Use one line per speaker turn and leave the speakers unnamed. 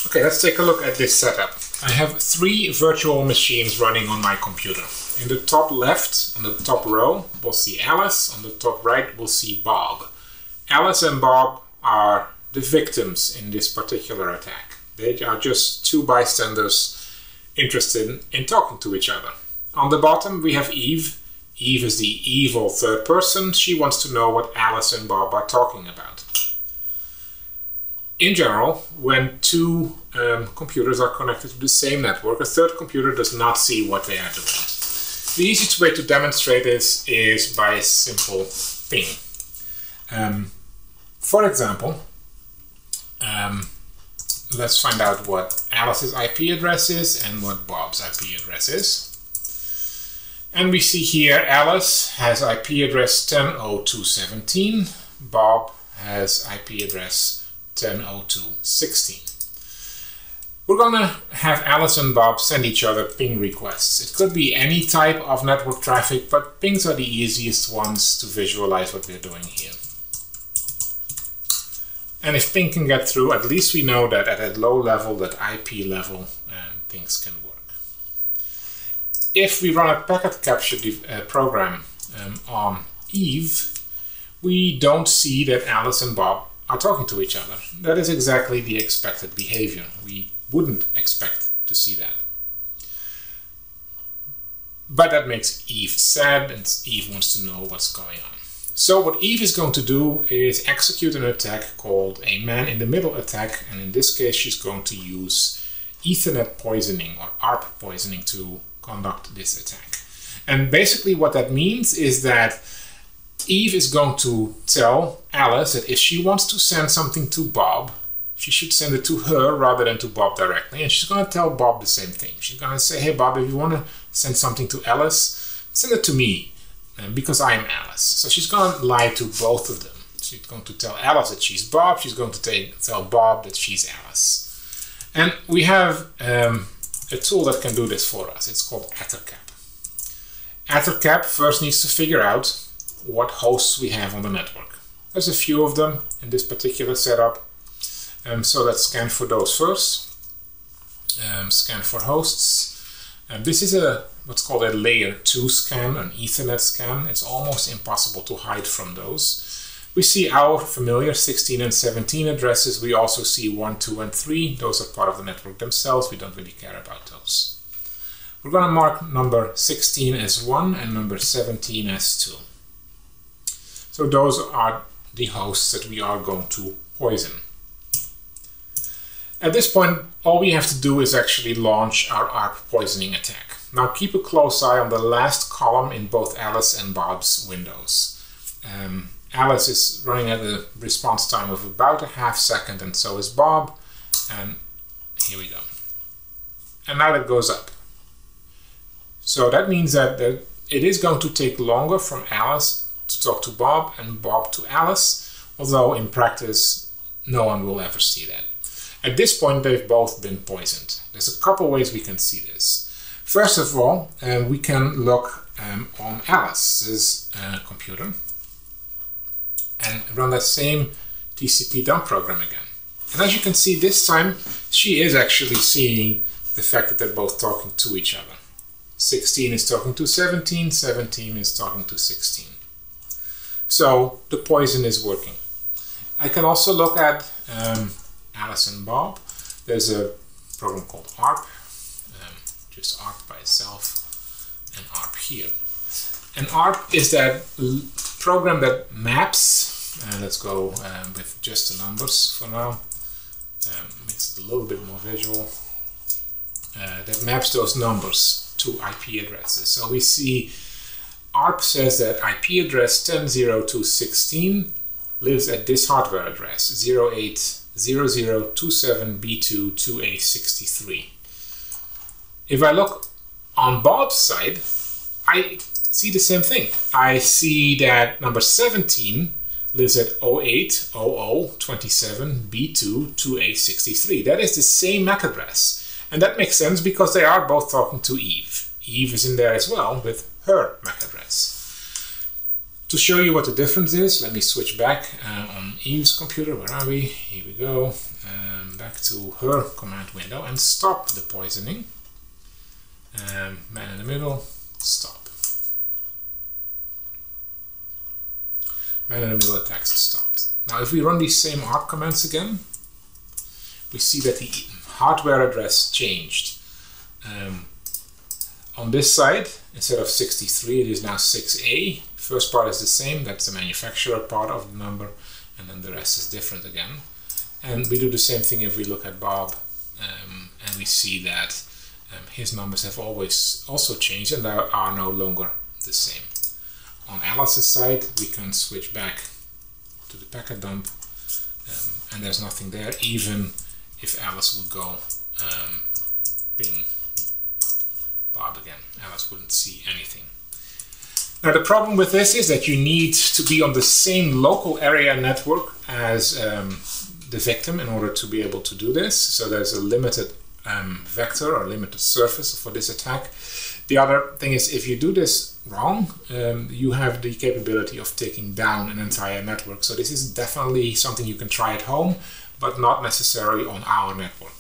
Okay, let's take a look at this setup. I have 3 virtual machines running on my computer. In the top left, on the top row, we'll see Alice. On the top right, we'll see Bob. Alice and Bob are the victims in this particular attack. They are just 2 bystanders interested in talking to each other. On the bottom, we have Eve. Eve is the evil third person. She wants to know what Alice and Bob are talking about. In general, when 2 computers are connected to the same network, a third computer does not see what they are doing. The easiest way to demonstrate this is by a simple ping. For example, let's find out what Alice's IP address is and what Bob's IP address is. And we see here Alice has IP address 10.02.17, Bob has IP address 10.02.16. We're going to have Alice and Bob send each other ping requests. It could be any type of network traffic, but pings are the easiest ones to visualize what we're doing here. And if ping can get through, at least we know that at a low level, that IP level, things can work. If we run a packet capture program on Eve, we don't see that Alice and Bob are talking to each other. That is exactly the expected behavior. We wouldn't expect to see that. But that makes Eve sad, and Eve wants to know what's going on. So what Eve is going to do is execute an attack called a man-in-the-middle attack, and in this case she's going to use Ethernet poisoning or ARP poisoning to conduct this attack. And basically what that means is that Eve is going to tell Alice that if she wants to send something to Bob, she should send it to her rather than to Bob directly. And she's going to tell Bob the same thing. She's going to say, hey Bob, if you want to send something to Alice, send it to me because I am Alice. So she's going to lie to both of them. She's going to tell Alice that she's Bob. She's going to tell Bob that she's Alice. And we have a tool that can do this for us. It's called ARP. ARP first needs to figure out what hosts we have on the network. There's a few of them in this particular setup. So let's scan for those first. Scan for hosts. This is what's called a layer 2 scan, an Ethernet scan. It's almost impossible to hide from those. We see our familiar 16 and 17 addresses. We also see 1, 2, and 3. Those are part of the network themselves. We don't really care about those. We're going to mark number 16 as 1 and number 17 as 2. So those are the hosts that we are going to poison. At this point, all we have to do is actually launch our ARP poisoning attack. Now keep a close eye on the last column in both Alice and Bob's windows. Alice is running at a response time of about a half second, and so is Bob. And here we go. And now that goes up. So that means that it is going to take longer from Alice to talk to Bob and Bob to Alice, although in practice no one will ever see that. At this point they've both been poisoned. There's a couple ways we can see this. First of all, we can look on Alice's computer and run that same TCP dump program again. And as you can see, this time she is actually seeing the fact that they're both talking to each other. 16 is talking to 17, 17 is talking to 16. So the poison is working. I can also look at Alice and Bob. There's a program called ARP, just ARP by itself, and ARP here. And ARP is that program that maps, let's go with just the numbers for now, makes it a little bit more visual, that maps those numbers to IP addresses. So we see ARP says that IP address 10.02.16 lives at this hardware address, 080027B2-2A63. If I look on Bob's side, I see the same thing. I see that number 17 lives at 080027B2-2A63. That is the same MAC address. And that makes sense because they are both talking to Eve. Eve is in there as well with her MAC address. To show you what the difference is, let me switch back on Eve's computer. Where are we? Here we go. Back back to her command window and stop the poisoning. Man in the middle, stop. Man in the middle attacks stopped. Now if we run these same ARP commands again, we see that the hardware address changed. On this side, instead of 63, it is now 6A. First part is the same, that's the manufacturer part of the number, and then the rest is different again. And we do the same thing if we look at Bob, and we see that his numbers have always also changed and are no longer the same. On Alice's side, we can switch back to the packet dump, and there's nothing there, even if Alice would go ping Bob again. Alice wouldn't see anything. Now the problem with this is that you need to be on the same local area network as the victim in order to be able to do this. So there's a limited vector or limited surface for this attack. The other thing is, if you do this wrong, you have the capability of taking down an entire network. So this is definitely something you can try at home, but not necessarily on our network.